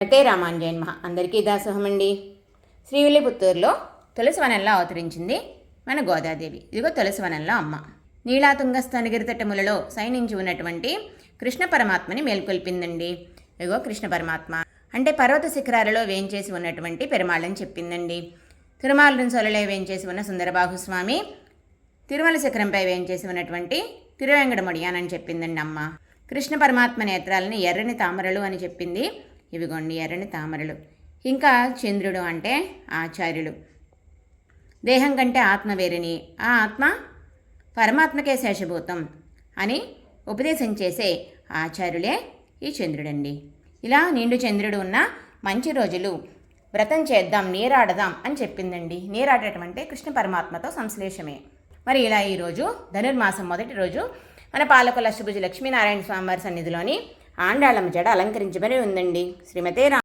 అయితే రామాంజన్ మహా అందరికీ దాసోహమండి. శ్రీవిల్లిపుత్తూరులో తులసివనంలో అవతరించింది మన గోదాదేవి. ఇదిగో తులసివనంలో అమ్మ. నీలాతుంగస్తనగిరి తటములలో సైనించి ఉన్నటువంటి కృష్ణ పరమాత్మని మేల్కొల్పిందండి. ఇదిగో కృష్ణ పరమాత్మ అంటే పర్వత శిఖరాలలో వేంచేసి ఉన్నటువంటి పెరుమాళ్ళని చెప్పిందండి. తిరుమాల సొలలో వేంచేసి ఉన్న సుందరబాహుస్వామి, తిరుమల శిఖరంపై వేంచేసి ఉన్నటువంటి తిరువేంకటముడియాన్ అని చెప్పిందండి అమ్మ. కృష్ణ పరమాత్మ నేత్రాలని ఎర్రని తామరలు అని చెప్పింది. ఇవిగోండి ఎర్రని తామరలు. ఇంకా చంద్రుడు అంటే ఆచార్యులు. దేహం కంటే ఆత్మ వేరిని, ఆ ఆత్మ పరమాత్మకే శేషభూతం అని ఉపదేశం చేసే ఆచార్యులే ఈ చంద్రుడండి. ఇలా నిండు చంద్రుడు ఉన్న మంచి రోజులు వ్రతం చేద్దాం, నీరాడదాం అని చెప్పిందండి. నీరాడటం అంటే కృష్ణ పరమాత్మతో సంశ్లేషమే. మరి ఇలా ఈరోజు ధనుర్మాసం మొదటి రోజు మన పాలకుల అష్టభుజ లక్ష్మీనారాయణ స్వామివారి సన్నిధిలోని ఆండాళమ్మ జడ అలంకరించబడి ఉందండి. శ్రీమతే